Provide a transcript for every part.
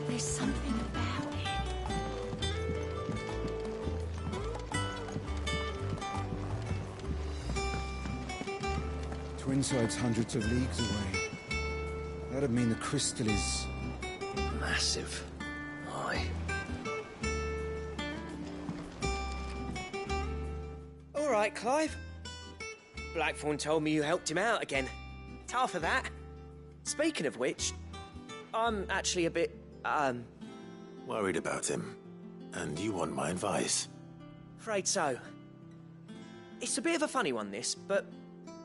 There's something about it. Twinside's hundreds of leagues away. That'd mean the crystal is... massive. Aye. All right, Clive. Blackthorn told me you helped him out again. Tough of that. Speaking of which, I'm actually a bit, Worried about him. And you want my advice? afraid so. It's a bit of a funny one, this, but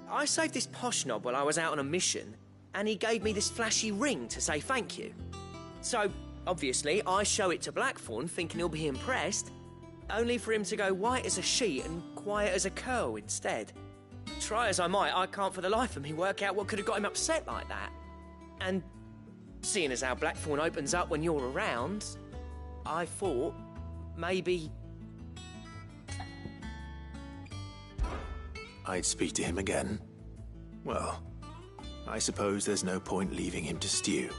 I saved this posh knob while I was out on a mission, and he gave me this flashy ring to say thank you. So, obviously, I show it to Blackthorn thinking he'll be impressed, only for him to go white as a sheet and quiet as a curl instead. Try as I might, I can't for the life of me work out what could have got him upset like that. And seeing as how Blackthorn opens up when you're around, I thought maybe... I'd speak to him again. Well, I suppose there's no point leaving him to stew.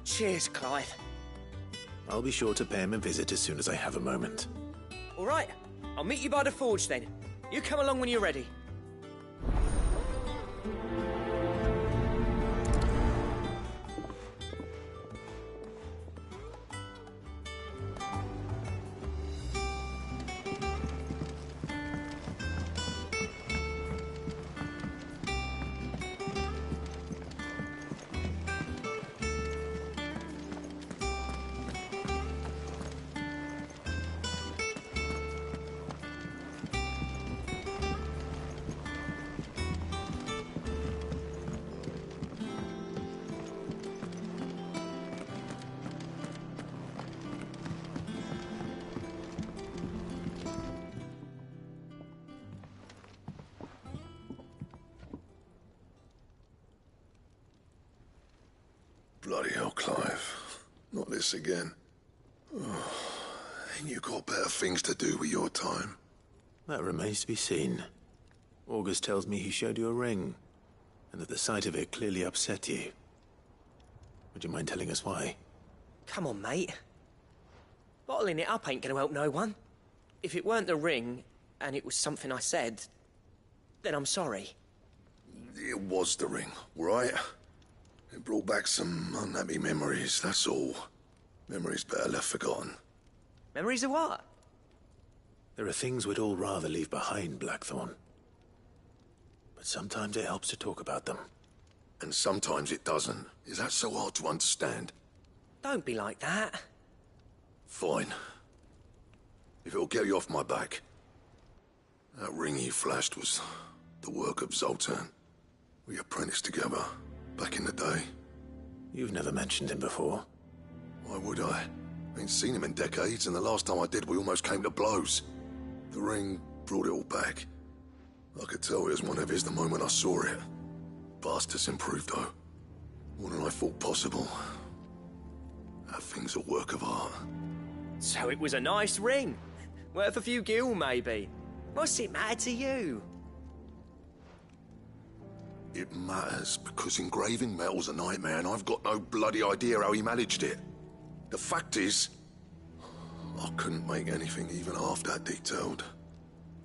Cheers, Clive. I'll be sure to pay him a visit as soon as I have a moment. All right, I'll meet you by the forge then. You come along when you're ready. Bloody hell, Clive. Not this again. Oh, ain't you got better things to do with your time? That remains to be seen. August tells me he showed you a ring, and that the sight of it clearly upset you. Would you mind telling us why? Come on, mate. Bottling it up ain't gonna help no one. If it weren't the ring, and it was something I said, then I'm sorry. It was the ring, right? It brought back some unhappy memories, that's all. Memories better left forgotten. Memories of what? There are things we'd all rather leave behind, Blackthorn. But sometimes it helps to talk about them. And sometimes it doesn't. Is that so hard to understand? Don't be like that. Fine. If it'll get you off my back. That ring you flashed was the work of Zoltan. We apprenticed together, back in the day. You've never mentioned him before. Why would I? Ain't seen him in decades, and the last time I did, we almost came to blows. The ring brought it all back. I could tell it was one of his the moment I saw it. Bastard's improved, though. More than I thought possible. That thing's a work of art. So it was a nice ring. Worth a few gil, maybe. What's it matter to you? It matters because engraving metal's a nightmare, and I've got no bloody idea how he managed it. The fact is, I couldn't make anything even half that detailed.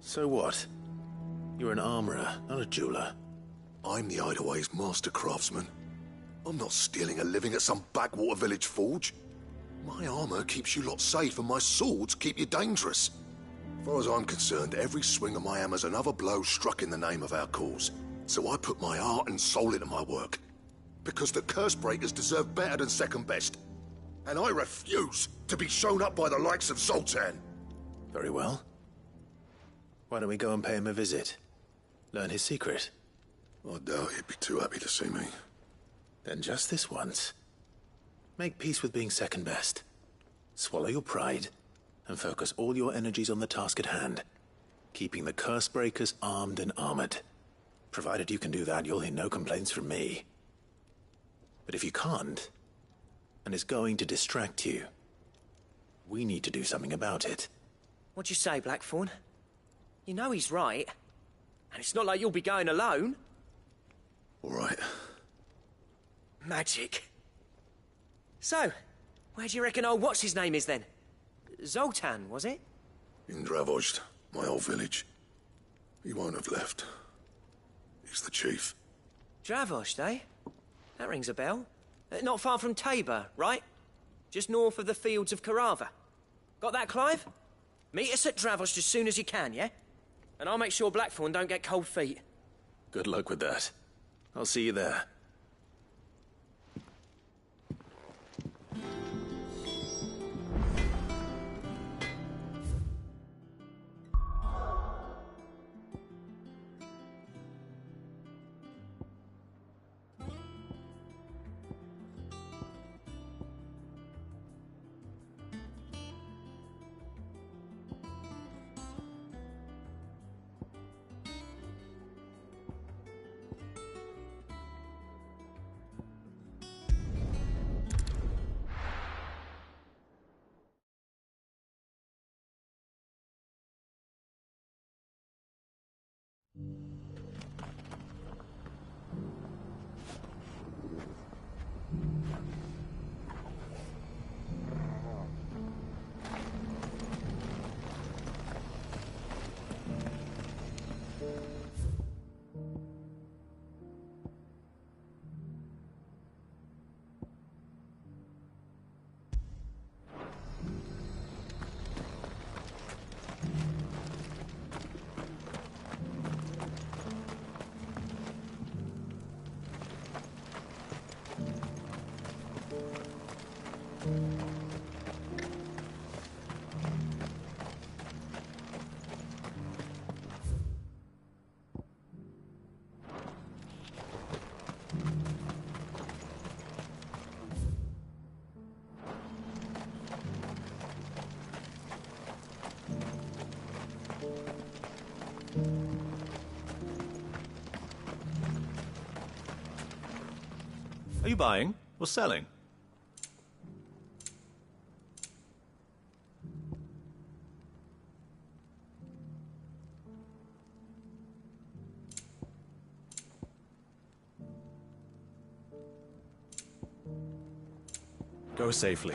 So what? You're an armorer, not a jeweler. I'm the Hideaway's master craftsman. I'm not stealing a living at some backwater village forge. My armor keeps you lot safe, and my swords keep you dangerous. As far as I'm concerned, every swing of my hammer's another blow struck in the name of our cause. So I put my heart and soul into my work. Because the curse breakers deserve better than second best. And I refuse to be shown up by the likes of Zoltan. Very well. Why don't we go and pay him a visit? Learn his secret. I doubt he'd be too happy to see me. Then just this once. Make peace with being second best. Swallow your pride, and focus all your energies on the task at hand. Keeping the curse breakers armed and armored. Provided you can do that, you'll hear no complaints from me. But if you can't, and it's going to distract you, we need to do something about it. What'd you say, Blackthorn? You know he's right. And it's not like you'll be going alone. All right. Magic. So, where do you reckon old what's-his-name is then? Zoltan, was it? In Dravozd, my old village. He won't have left. He's the chief. Dravozd, eh? That rings a bell. Not far from Tabor, right? Just north of the fields of Carava. Got that, Clive? Meet us at Dravozd as soon as you can, yeah? And I'll make sure Blackthorn don't get cold feet. Good luck with that. I'll see you there. Are you buying or selling? Go safely.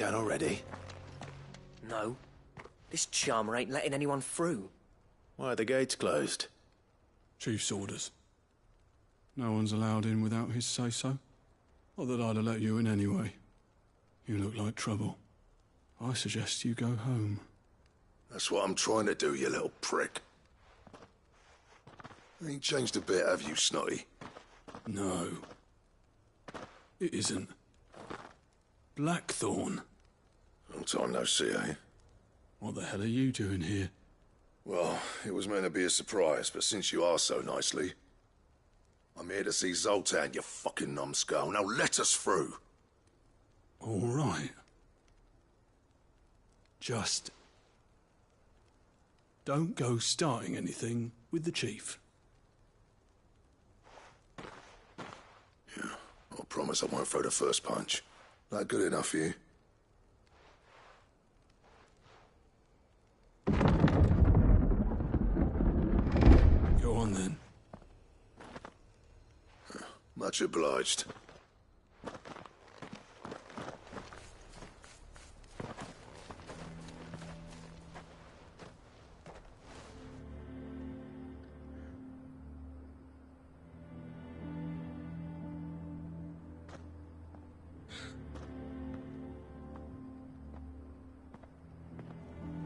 down already? No. This charmer ain't letting anyone through. Why are the gates closed? Chief's orders. No one's allowed in without his say-so. Not that I'd have let you in anyway. You look like trouble. I suggest you go home. That's what I'm trying to do, you little prick. Ain't changed a bit, have you, Snotty? No. It isn't. Blackthorn. Long time no see, eh? What the hell are you doing here? Well, it was meant to be a surprise, but since you are so nicely, I'm here to see Zoltan, you fucking numbskull. Now let us through. All right. Just don't go starting anything with the chief. Yeah, I promise I won't throw the first punch. That good enough for you? Go on then. Much obliged.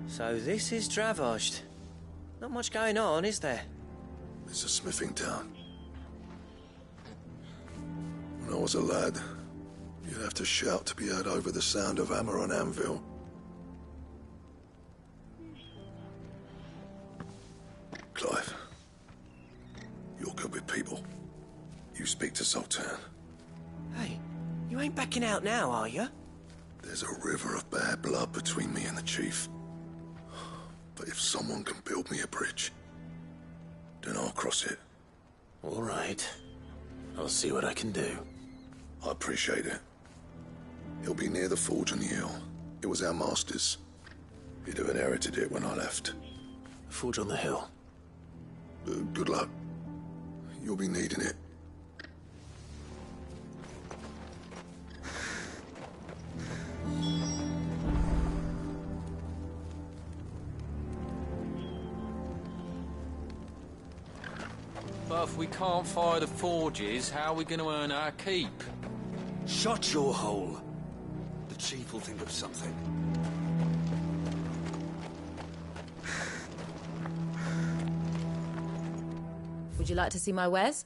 So this is Dravoged. Not much going on, is there? It's a smithing town. When I was a lad, you'd have to shout to be heard over the sound of hammer on anvil. Clive, you're good with people. You speak to Sultan. Hey, you ain't backing out now, are you? There's a river of bad blood between me and the chief. But if someone can build me a bridge, then I'll cross it. All right. I'll see what I can do. I appreciate it. He'll be near the forge on the hill. It was our master's. He'd have inherited it when I left. Forge on the hill. Good luck. You'll be needing it. But if we can't fire the forges, how are we going to earn our keep? Shut your hole. The chief will think of something. Would you like to see my wares?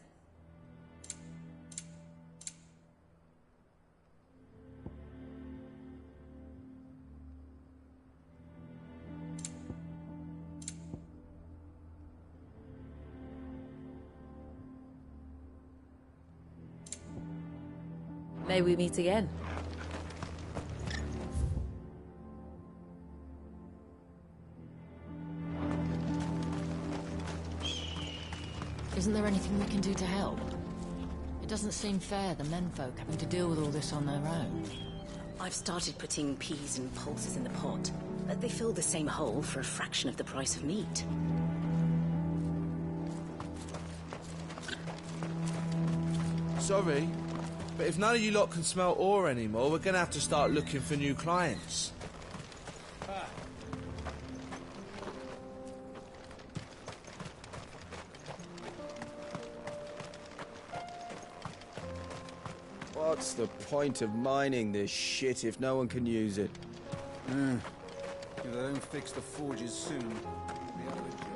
May we meet again. Isn't there anything we can do to help? It doesn't seem fair, the menfolk having to deal with all this on their own. I've started putting peas and pulses in the pot. They fill the same hole for a fraction of the price of meat. Sorry, but if none of you lot can smell ore anymore, we're gonna have to start looking for new clients. What's the point of mining this shit if no one can use it? If they don't fix the forges soon, it'll be another job.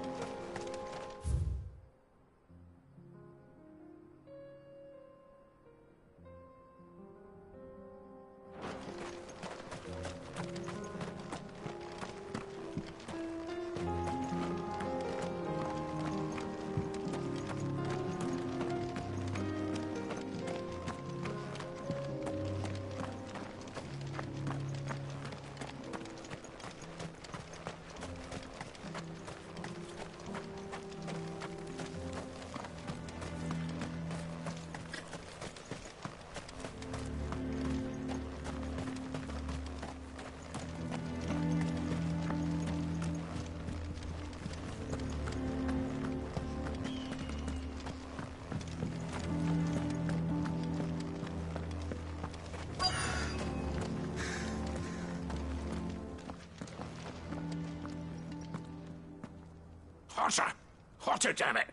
Hotter! Hotter, damn it!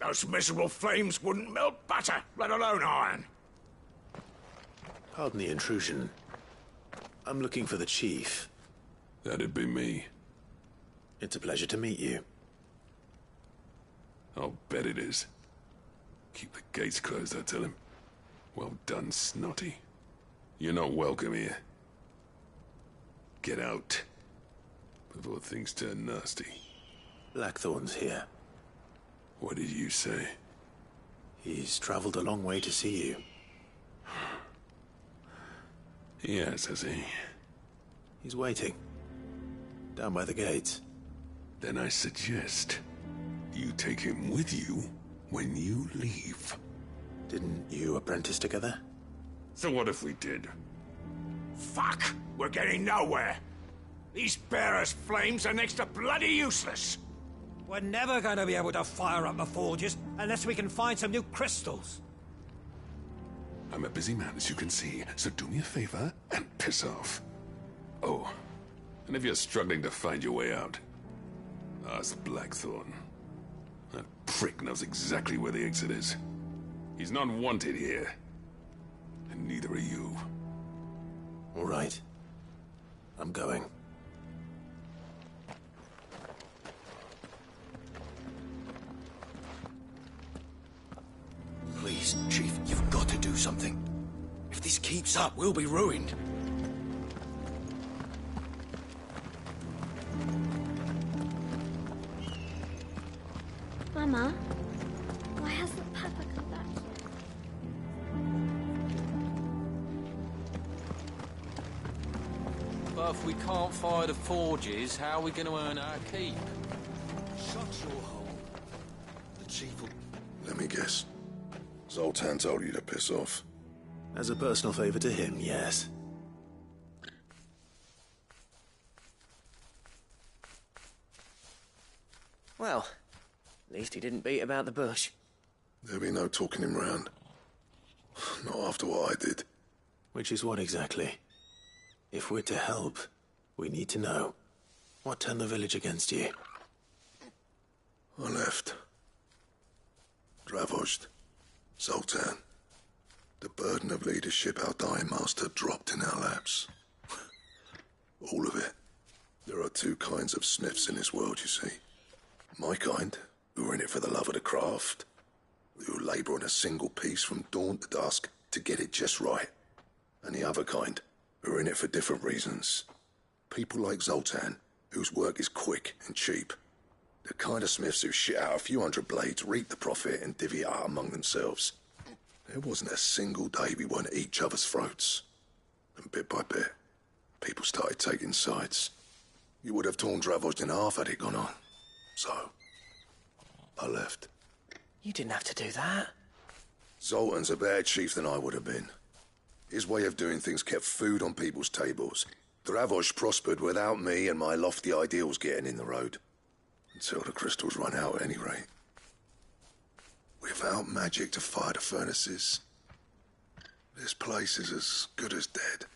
Those miserable flames wouldn't melt butter, let alone iron. Pardon the intrusion. I'm looking for the chief. That'd be me. It's a pleasure to meet you. I'll bet it is. Keep the gates closed, I tell him. Well done, Snotty. You're not welcome here. Get out. Before things turn nasty. Blackthorn's here. What did you say? He's traveled a long way to see you. Yes, has he? He's waiting. Down by the gates. Then I suggest you take him with you when you leave. Didn't you apprentice together? So what if we did? Fuck! We're getting nowhere. These bearers' flames are next to bloody useless. We're never going to be able to fire up the forges unless we can find some new crystals. I'm a busy man, as you can see, so do me a favor and piss off. Oh, and if you're struggling to find your way out, ask Blackthorn. That prick knows exactly where the exit is. He's not wanted here. And neither are you. All right. I'm going. Please, Chief, you've got to do something. If this keeps up, we'll be ruined. Mama, why hasn't Papa come back yet? But if we can't fire the forges, how are we going to earn our keep? Shut your hole. The Chief will... Let me guess. Zoltan told you to piss off. As a personal favor to him, yes. Well, at least he didn't beat about the bush. There'll be no talking him round. Not after what I did. Which is what exactly? If we're to help, we need to know. What turned the village against you? I left. Dravozd. Zoltan. The burden of leadership our dying master dropped in our laps. All of it. There are two kinds of smiths in this world, you see. My kind, who are in it for the love of the craft, who labour on a single piece from dawn to dusk to get it just right. And the other kind, who are in it for different reasons. People like Zoltan, whose work is quick and cheap. The kind of smiths who shit out a few hundred blades, reap the profit, and divvy it out among themselves. There wasn't a single day we weren't at each other's throats. And bit by bit, people started taking sides. You would have torn Dravozd in half had it gone on. So, I left. You didn't have to do that. Zoltan's a better chief than I would have been. His way of doing things kept food on people's tables. Dravozd prospered without me and my lofty ideals getting in the road. Until the crystals run out at any rate. Without magic to fire the furnaces, this place is as good as dead.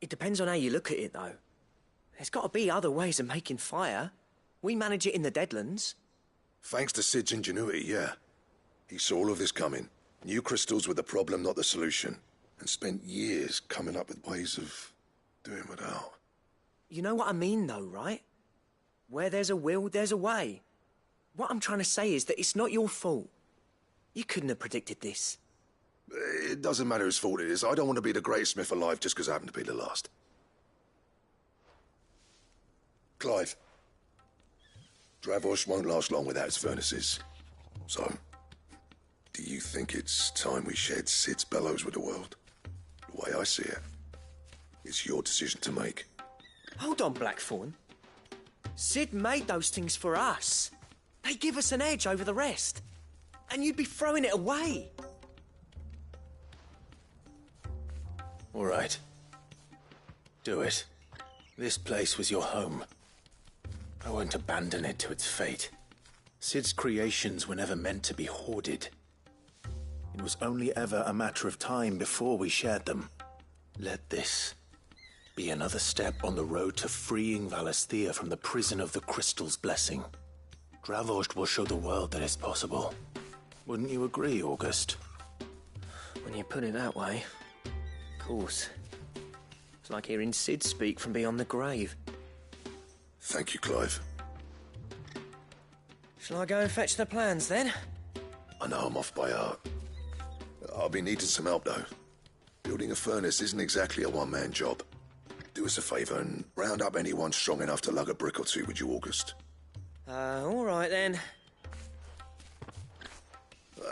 It depends on how you look at it, though. There's got to be other ways of making fire. We manage it in the Deadlands. Thanks to Sid's ingenuity, yeah. He saw all of this coming. Knew crystals were the problem, not the solution. And spent years coming up with ways of doing without. You know what I mean, though, right? Where there's a will, there's a way. What I'm trying to say is that it's not your fault. You couldn't have predicted this. It doesn't matter whose fault it is. I don't want to be the greatest smith alive just because I happen to be the last. Clive. Dravozd won't last long without its furnaces. So, do you think it's time we shared Sid's bellows with the world? The way I see it, it's your decision to make. Hold on, Blackthorn. Sid made those things for us. They give us an edge over the rest. And you'd be throwing it away. All right. Do it. This place was your home. I won't abandon it to its fate. Sid's creations were never meant to be hoarded. It was only ever a matter of time before we shared them. Let this be another step on the road to freeing Valisthea from the prison of the Crystal's blessing. Dravost will show the world that it's possible. Wouldn't you agree, August? When you put it that way, of course. It's like hearing Sid speak from beyond the grave. Thank you, Clive. Shall I go and fetch the plans, then? I know I'm off by heart. I'll be needing some help, though. Building a furnace isn't exactly a one-man job. Do us a favour and round up anyone strong enough to lug a brick or two, would you, August? All right, then.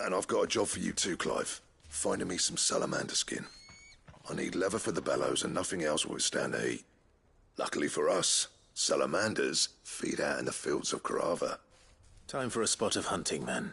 And I've got a job for you too, Clive. Finding me some salamander skin. I need leather for the bellows and nothing else will withstand the heat. Luckily for us, salamanders feed out in the fields of Carava. Time for a spot of hunting, men.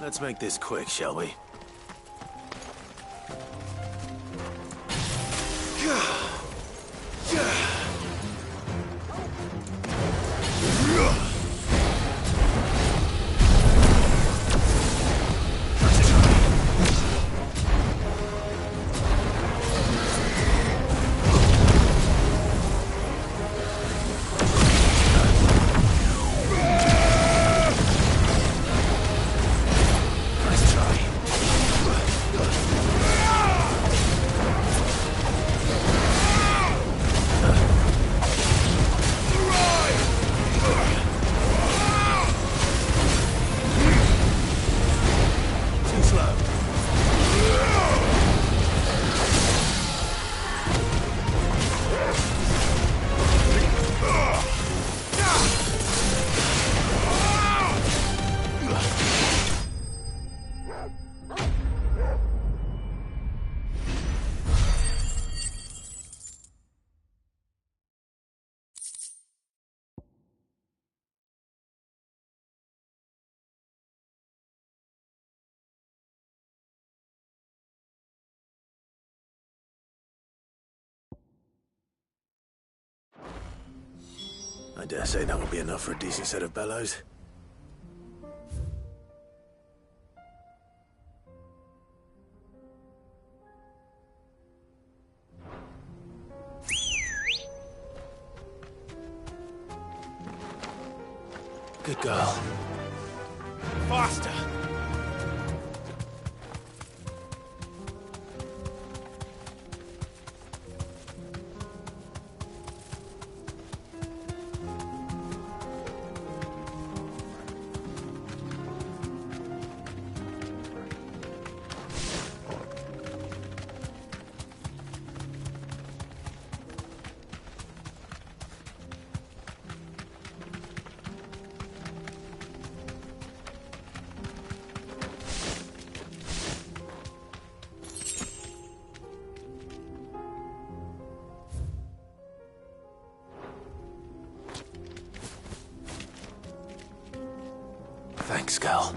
Let's make this quick, shall we? I dare say that will be enough for a decent set of bellows. Good girl. Faster! Thanks, girl.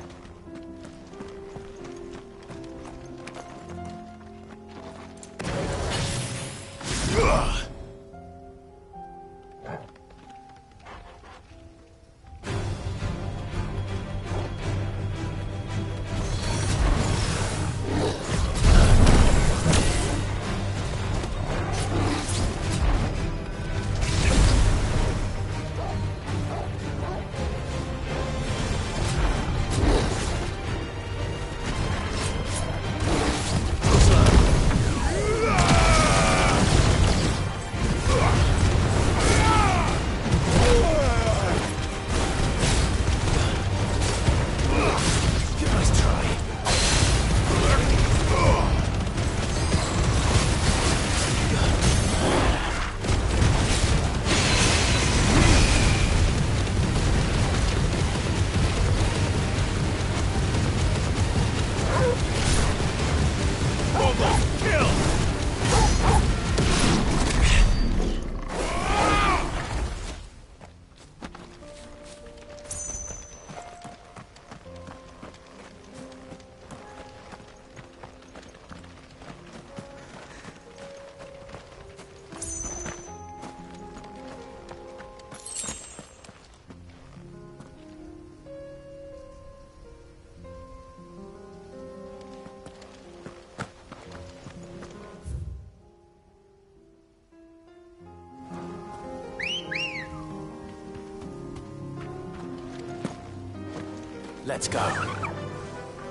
Let's go.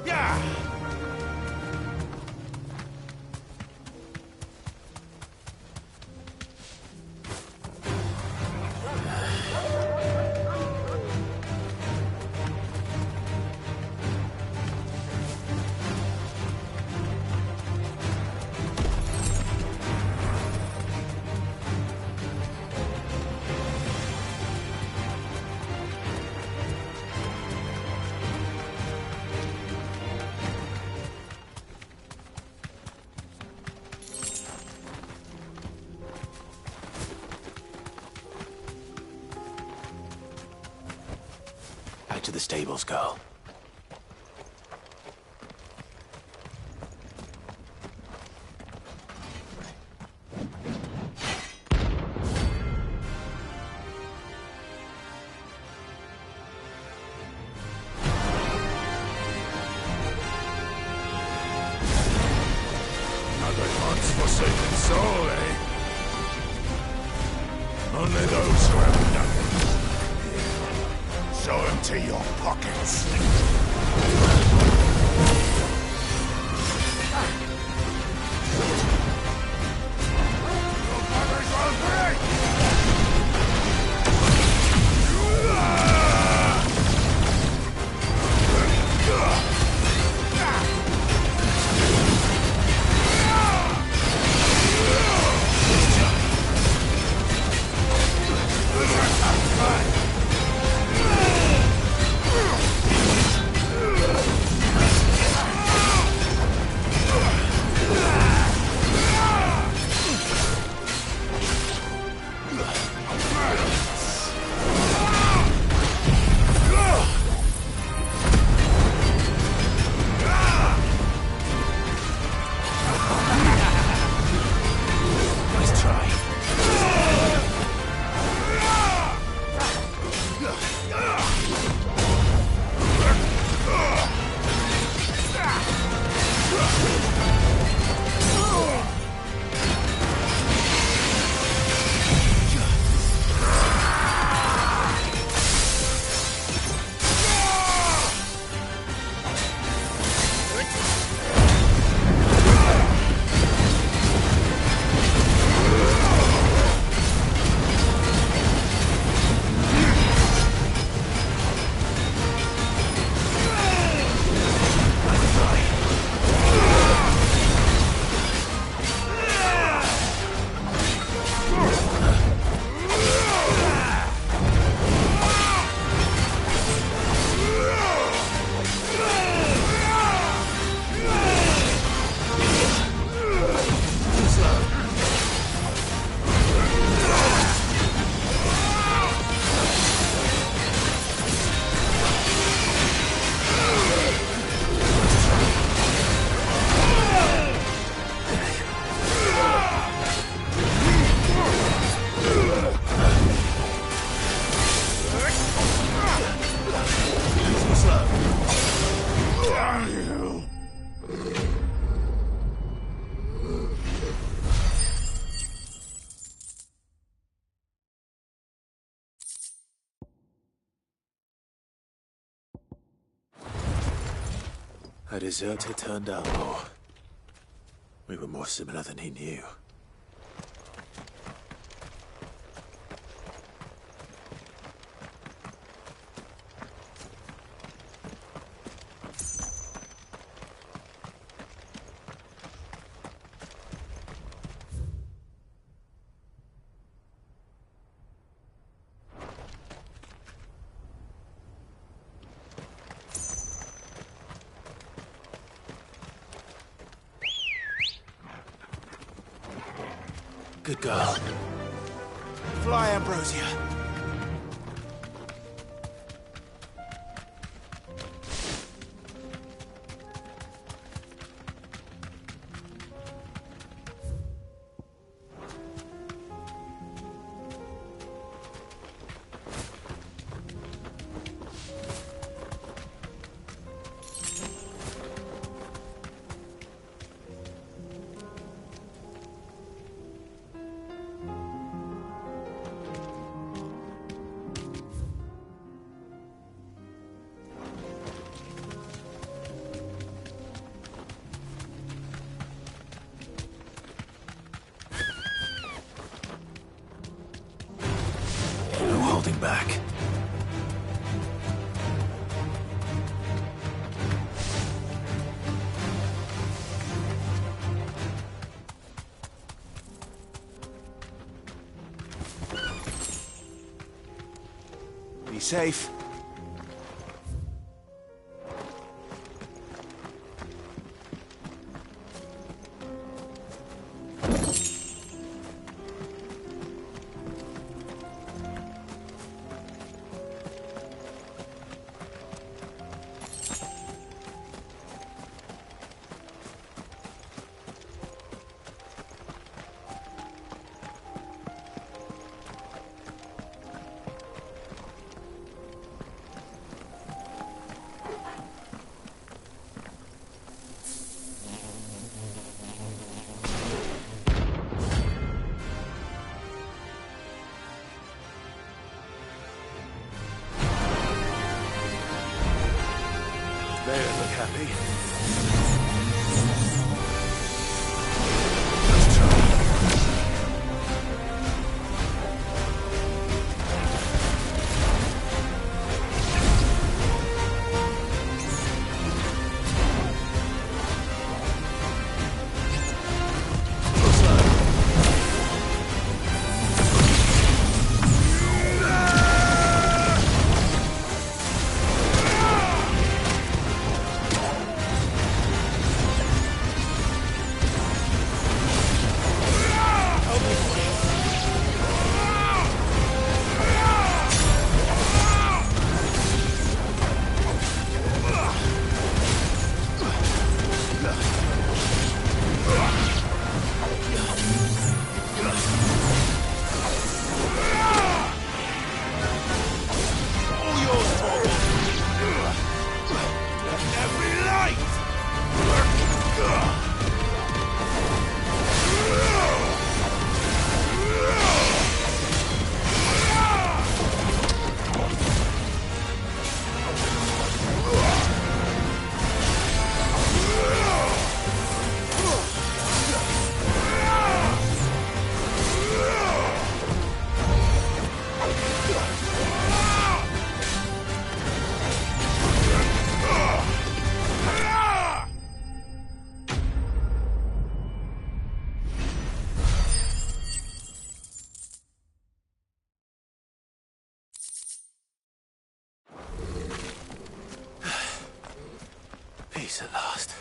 Yeah! Back to the stables, girl. Another once forsaken soul, eh? Only those who have nothing. Show empty your pockets. A deserter turned outlaw. We were more similar than he knew. Good girl. Fly, Ambrosia. Back. Be safe. They don't look happy. Peace at last.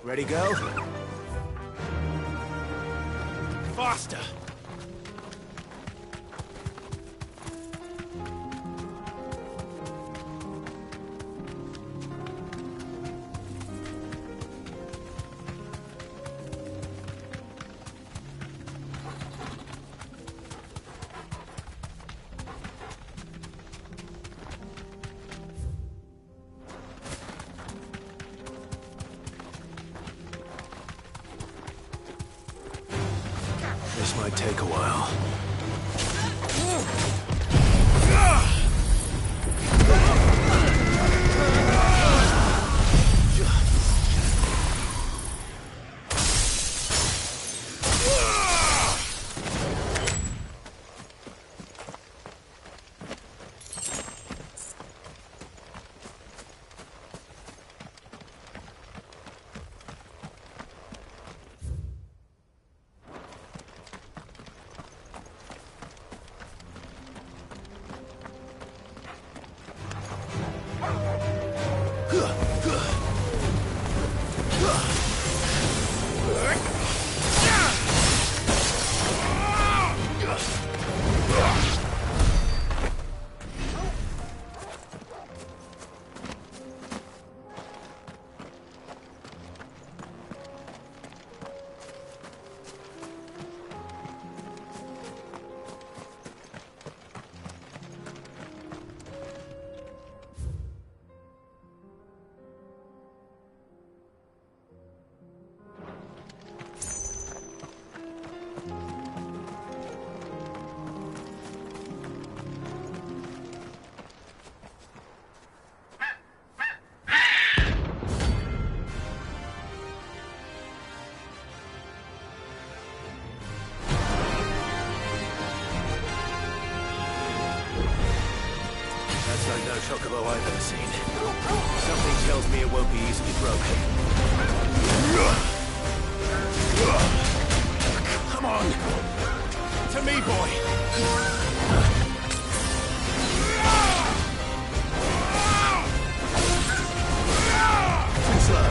Ready, go? Faster! This might take a while. Like no chocobo I've ever seen. Something tells me it won't be easily broken. Come on! To me, boy! Too slow.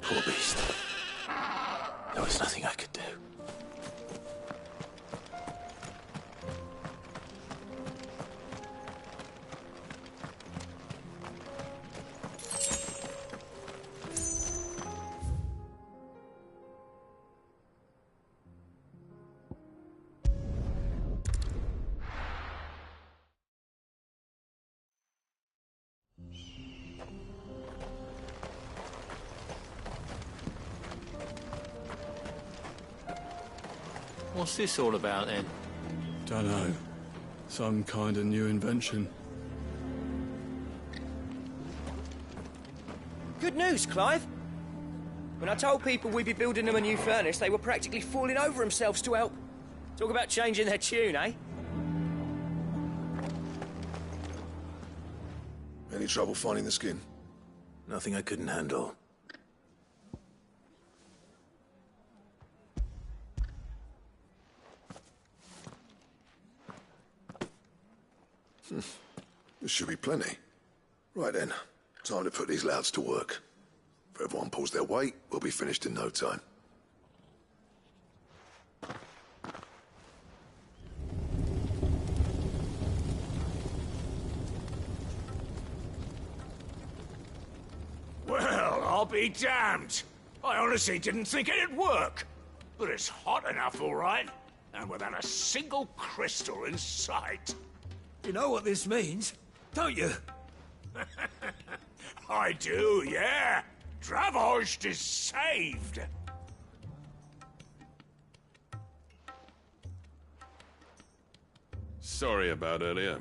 Poor beast. There was nothing I could do. What's this all about, then? Dunno. Some kind of new invention. Good news, Clive. When I told people we'd be building them a new furnace, they were practically falling over themselves to help. Talk about changing their tune, eh? Any trouble finding the skin? Nothing I couldn't handle. should be plenty. Right then, time to put these louds to work. If everyone pulls their weight, we'll be finished in no time. Well, I'll be damned. I honestly didn't think it'd work. But it's hot enough, all right. And without a single crystal in sight. You know what this means, don't you? I do, yeah. Dravost is saved. Sorry about earlier.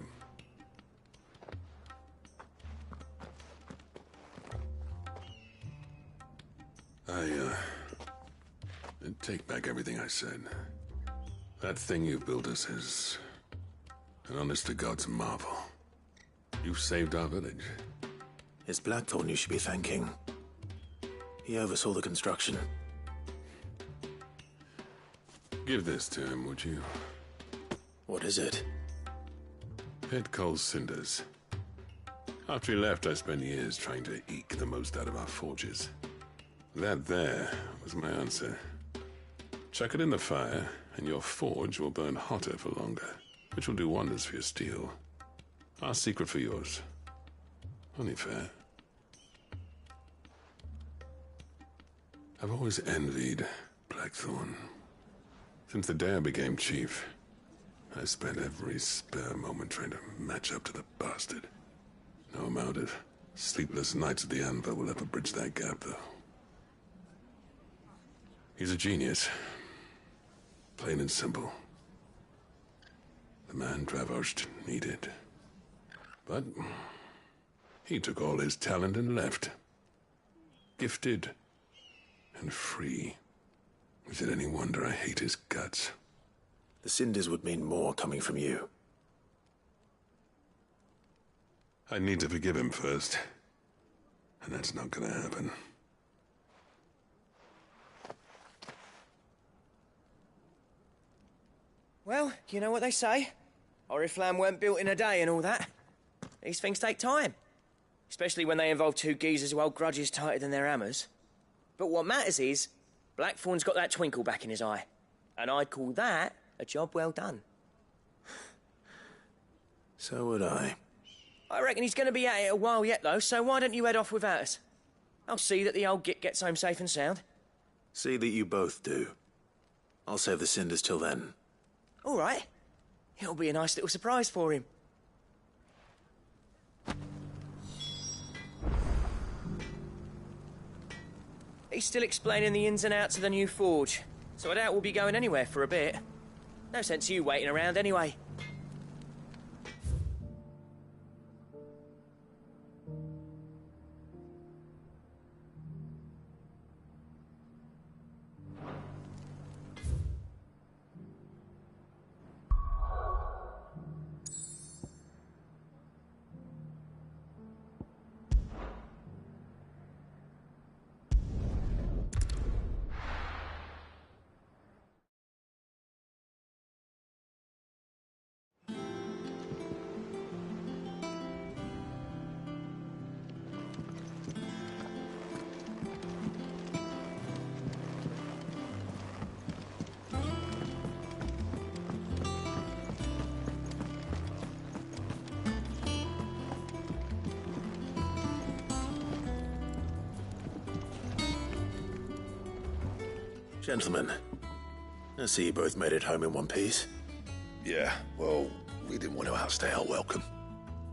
I take back everything I said. That thing you built us is an honest-to-God's marvel. You saved our village. It's Blackthorn you should be thanking. He oversaw the construction. Give this to him, would you? What is it? Pit Coal's cinders. After he left, I spent years trying to eke the most out of our forges. That there was my answer. Chuck it in the fire, and your forge will burn hotter for longer, which will do wonders for your steel. Our secret for yours. Only fair. I've always envied Blackthorn. Since the day I became chief, I spent every spare moment trying to match up to the bastard. No amount of sleepless nights at the anvil will ever bridge that gap, though. He's a genius. Plain and simple. The man Dravost needed. But he took all his talent and left. Gifted and free. Is it any wonder I hate his guts? The cinders would mean more coming from you. I need to forgive him first. And that's not gonna happen. Well, you know what they say. Oriflamme weren't built in a day and all that. These things take time. Especially when they involve two geezers who hold grudges tighter than their hammers. But what matters is, Blackthorn's got that twinkle back in his eye. And I'd call that a job well done. So would I. I reckon he's going to be at it a while yet, though, so why don't you head off without us? I'll see that the old git gets home safe and sound. See that you both do. I'll save the cinders till then. All right. It'll be a nice little surprise for him. He's still explaining the ins and outs of the new forge, so I doubt we'll be going anywhere for a bit. No sense you waiting around anyway. Gentlemen, I see you both made it home in one piece. Yeah, well, we didn't want to outstay our welcome.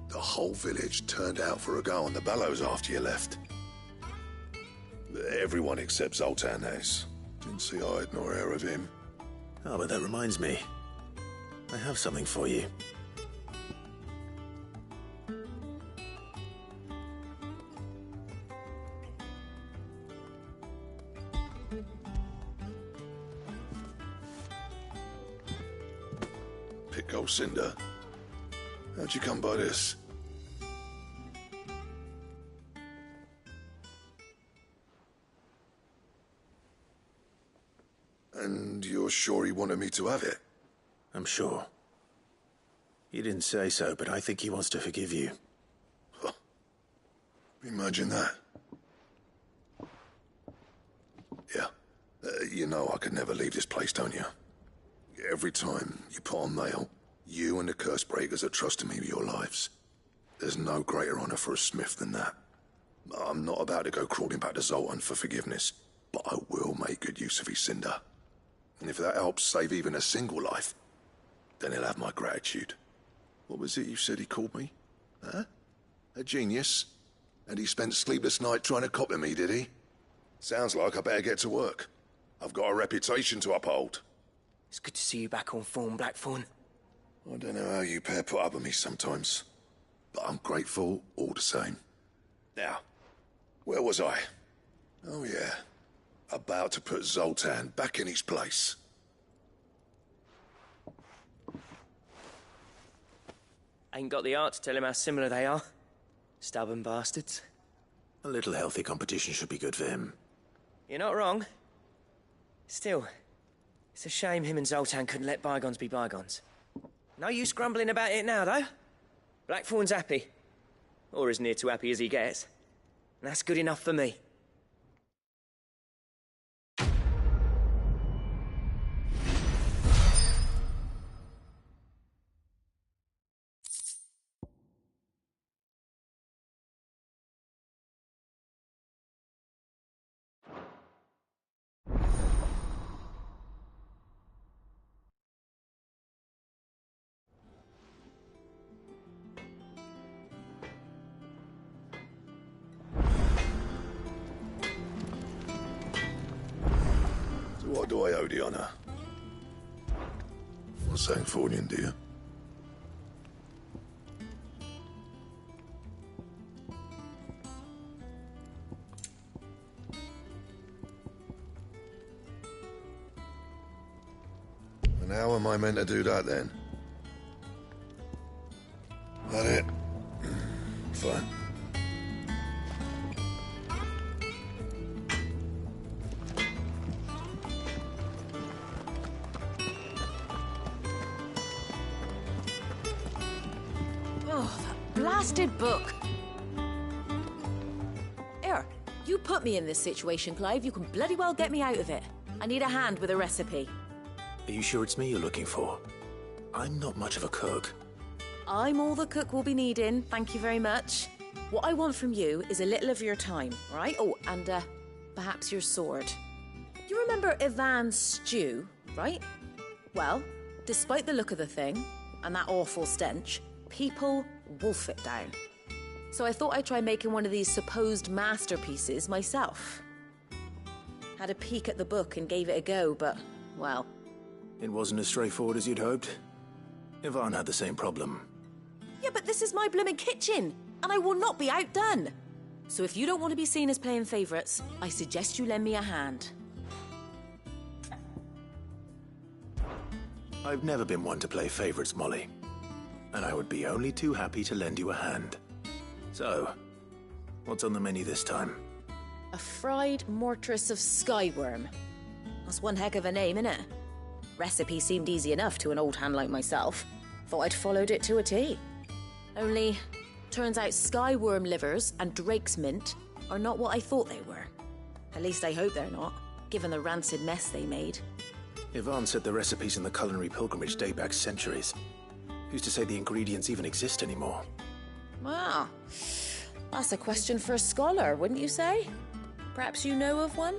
The whole village turned out for a go on the bellows after you left. Everyone except Zoltanes. Didn't see hide nor hair of him. Oh, but that reminds me. I have something for you. Pick Cinder. How'd you come by this? And you're sure he wanted me to have it? I'm sure. He didn't say so, but I think he wants to forgive you. Imagine that. Yeah. You know I could never leave this place, don't you? Every time you put on mail, you and the Cursebreakers are trusting me with your lives. There's no greater honor for a Smith than that. I'm not about to go crawling back to Zoltan for forgiveness, but I will make good use of his cinder. And if that helps save even a single life, then he'll have my gratitude. What was it you said he called me? Huh? A genius? And he spent sleepless night trying to copy me, did he? Sounds like I better get to work. I've got a reputation to uphold. It's good to see you back on form, Blackthorn. I don't know how you pair put up with me sometimes, but I'm grateful all the same. Now, where was I? Oh yeah, about to put Zoltan back in his place. Ain't got the art to tell him how similar they are. Stubborn bastards. A little healthy competition should be good for him. You're not wrong. Still, it's a shame him and Zoltan couldn't let bygones be bygones. No use grumbling about it now, though. Blackthorn's happy. Or as near to happy as he gets. And that's good enough for me. What do I owe the honor? Not saying Fornian, do you? And how am I meant to do that then? That it? Fine. Blasted book. Here, you put me in this situation, Clive. You can bloody well get me out of it. I need a hand with a recipe. Are you sure it's me you're looking for? I'm not much of a cook. I'm all the cook will be needing, thank you very much. What I want from you is a little of your time, all right? Oh, and perhaps your sword. You remember Ivan's stew, right? Well, despite the look of the thing, and that awful stench, people wolf it down. So I thought I'd try making one of these supposed masterpieces myself. Had a peek at the book and gave it a go, but, well... It wasn't as straightforward as you'd hoped. Ivan had the same problem. Yeah, but this is my blimmin' kitchen, and I will not be outdone. So if you don't want to be seen as playing favourites, I suggest you lend me a hand. I've never been one to play favourites, Molly. And I would be only too happy to lend you a hand. So, what's on the menu this time? A fried mortress of skyworm. That's one heck of a name, innit? Recipe seemed easy enough to an old hand like myself. Thought I'd followed it to a T. Only, turns out skyworm livers and drake's mint are not what I thought they were. At least I hope they're not, given the rancid mess they made. Ivan said the recipes in the culinary pilgrimage date back centuries. Who's to say the ingredients even exist anymore? Wow. That's a question for a scholar, wouldn't you say? Perhaps you know of one?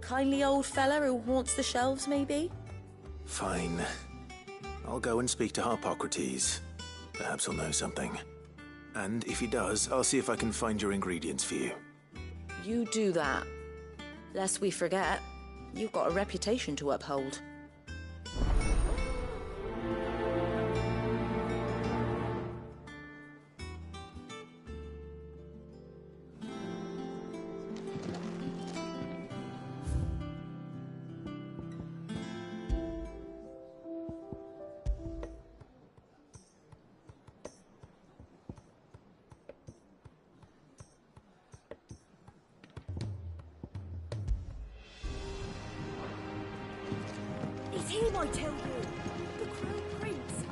Kindly old fella who haunts the shelves, maybe? Fine. I'll go and speak to Harpocrates. Perhaps he'll know something. And if he does, I'll see if I can find your ingredients for you. You do that. Lest we forget, you've got a reputation to uphold. It's him, I tell you. The Crown Prince.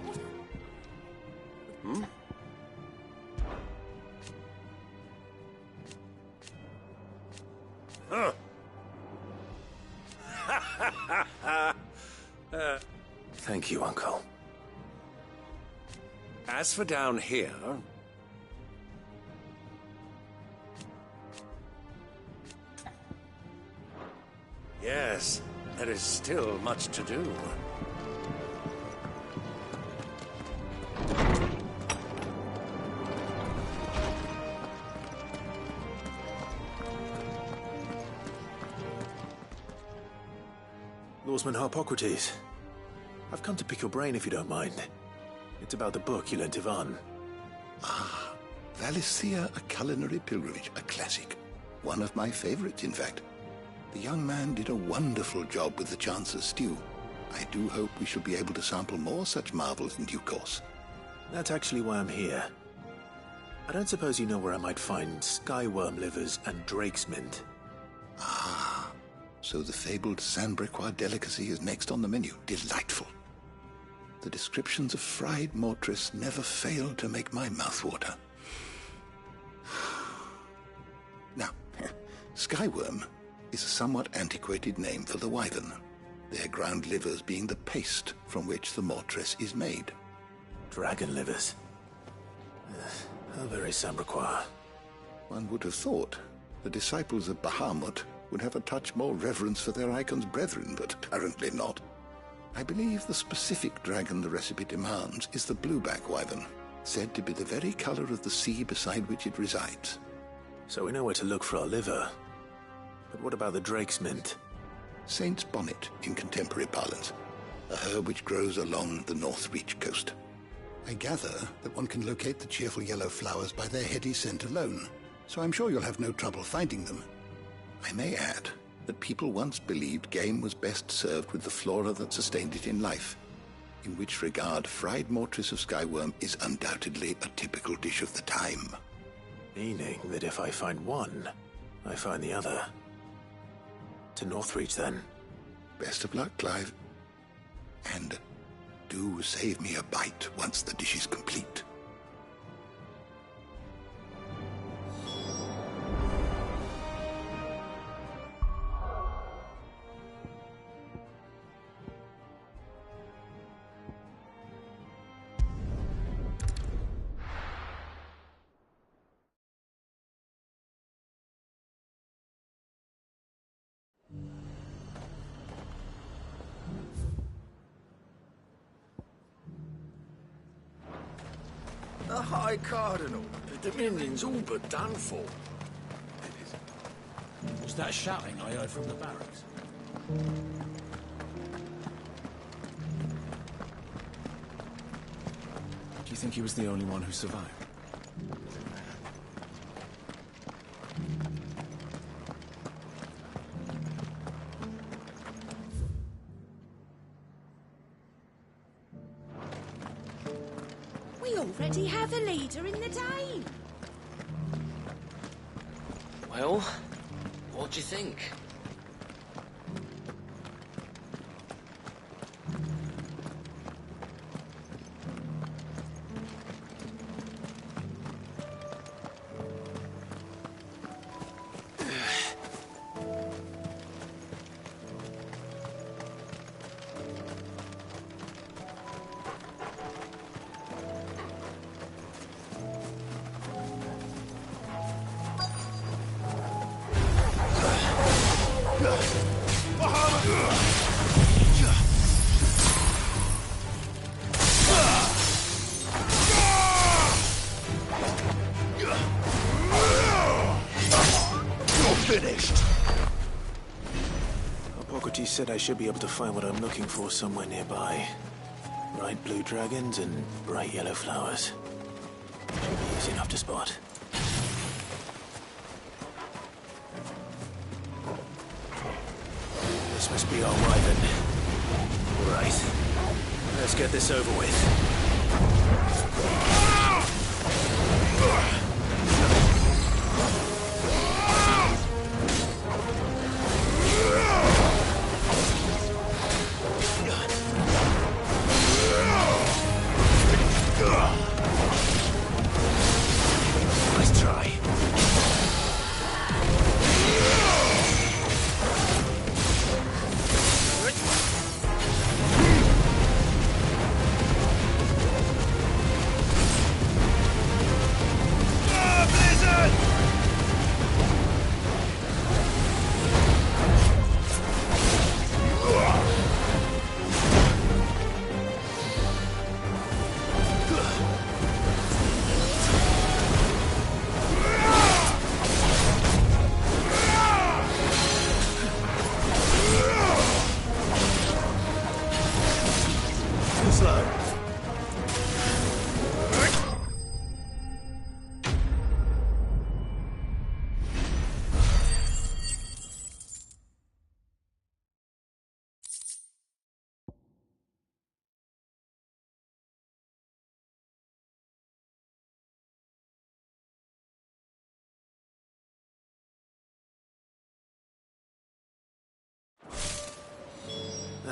Huh? Thank you, Uncle. As for down here... Yes, there is still much to do. Lawsman Harpocrates. I've come to pick your brain if you don't mind. It's about the book you lent Ivan. Ah, Valisthea, A Culinary Pilgrimage, a classic. One of my favorites, in fact. The young man did a wonderful job with the Chance's stew. I do hope we shall be able to sample more such marvels in due course. That's actually why I'm here. I don't suppose you know where I might find skyworm livers and drake's mint. Ah, so the fabled Sandbrequois delicacy is next on the menu. Delightful. The descriptions of fried mortress never fail to make my mouth water. Now, skyworm is a somewhat antiquated name for the wyvern, their ground livers being the paste from which the mortress is made. Dragon livers. How very Sandbrequois. One would have thought the disciples of Bahamut would have a touch more reverence for their icon's brethren, but apparently not. I believe the specific dragon the recipe demands is the blueback wyvern, said to be the very color of the sea beside which it resides. So we know where to look for our liver. But what about the drake's mint? Saint's bonnet in contemporary parlance, a herb which grows along the North Reach coast. I gather that one can locate the cheerful yellow flowers by their heady scent alone, so I'm sure you'll have no trouble finding them. I may add that people once believed game was best served with the flora that sustained it in life, in which regard fried mortress of skyworm is undoubtedly a typical dish of the time. Meaning that if I find one, I find the other. To Northreach, then. Best of luck, Clive. And do save me a bite once the dish is complete. The High Cardinal. The Dominion's all but done for. Was that shouting I heard from the barracks? Do you think he was the only one who survived? We already have a leader in the Dane. Well, what do you think? Harpocrates said I should be able to find what I'm looking for somewhere nearby. Bright blue dragons and bright yellow flowers. Should be easy enough to spot. This must be our wyvern. All right, let's get this over with. Nice try.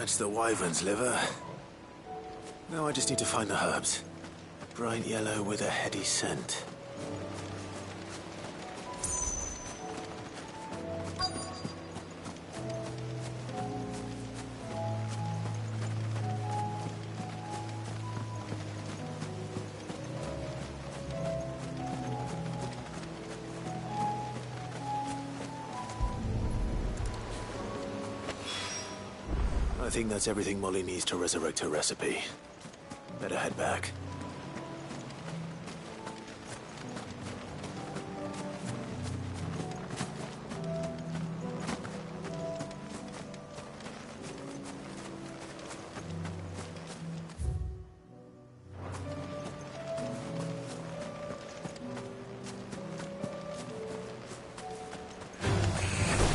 That's the wyvern's liver. Now I just need to find the herbs. Bright yellow with a heady scent. I think that's everything Molly needs to resurrect her recipe. Better head back.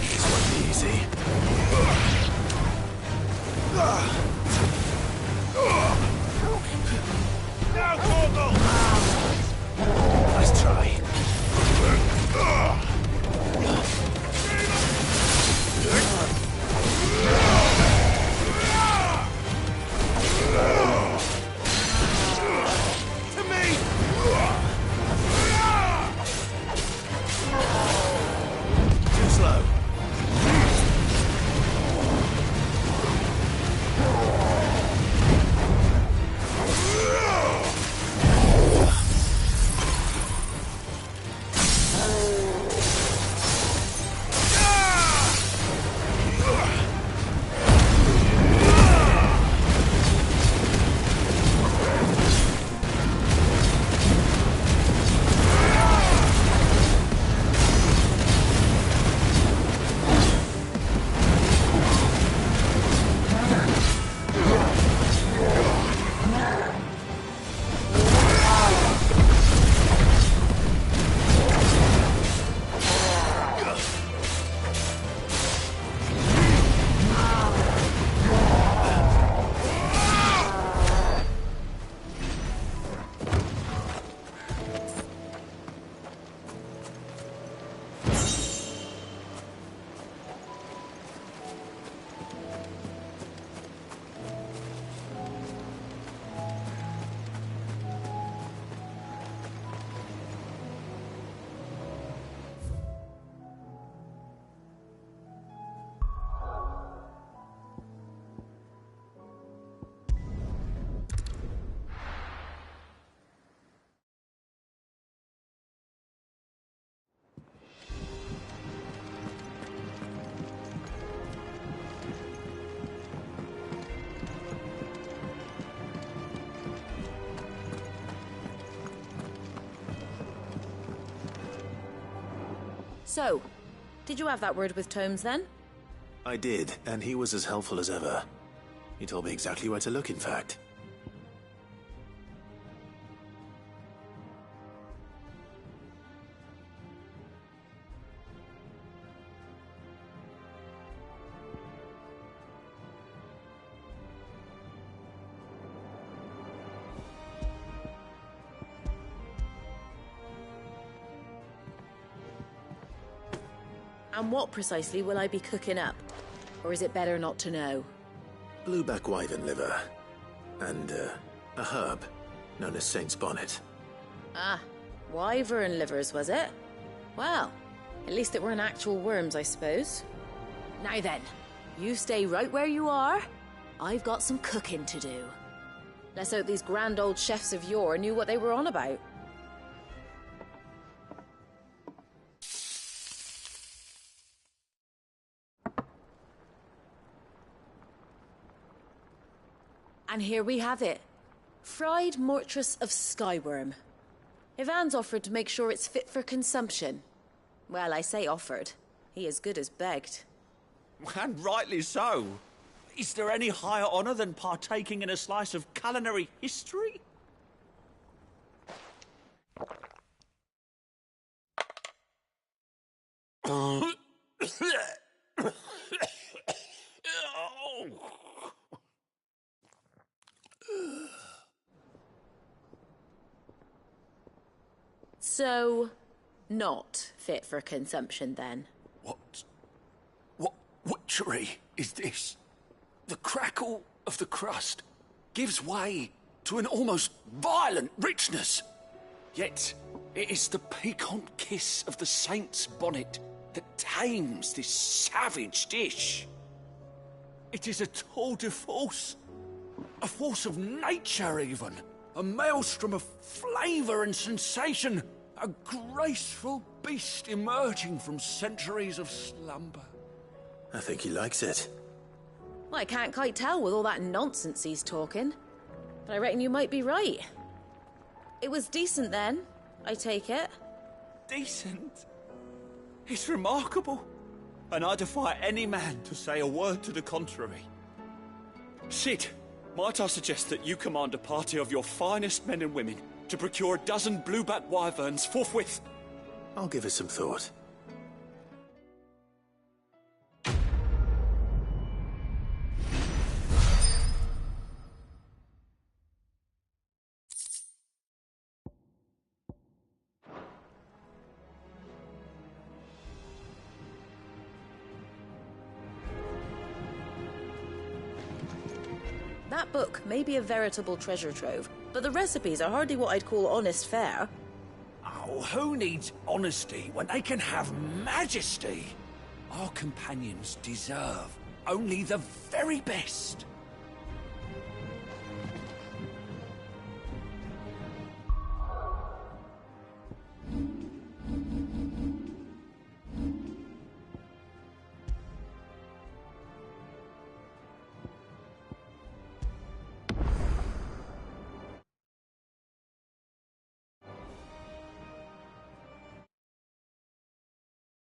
This won't be easy. Nice try. To me! Too slow. So, did you have that word with Tomes then? I did, and he was as helpful as ever. He told me exactly where to look, in fact. And what precisely will I be cooking up? Or is it better not to know? Blueback wyvern liver. And, a herb known as Saint's Bonnet. Ah, wyvern livers, was it? Well, at least it weren't actual worms, I suppose. Now then, you stay right where you are. I've got some cooking to do. Let's hope these grand old chefs of yore knew what they were on about. And here we have it. Fried mortress of skyworm. Ivan's offered to make sure it's fit for consumption. Well, I say offered. He as good as begged. And rightly so. Is there any higher honour than partaking in a slice of culinary history? So, not fit for consumption then? What witchery is this? The crackle of the crust gives way to an almost violent richness. Yet, it is the piquant kiss of the saint's bonnet that tames this savage dish. It is a tour de force. A force of nature, even. A maelstrom of flavour and sensation. A graceful beast emerging from centuries of slumber. I think he likes it. Well, I can't quite tell with all that nonsense he's talking. But I reckon you might be right. It was decent then, I take it. Decent? It's remarkable. And I defy any man to say a word to the contrary. Sid, might I suggest that you command a party of your finest men and women to procure a dozen blueback wyverns forthwith? I'll give it some thought. That book may be a veritable treasure trove, but the recipes are hardly what I'd call honest fare. Oh, who needs honesty when they can have majesty? Our companions deserve only the very best.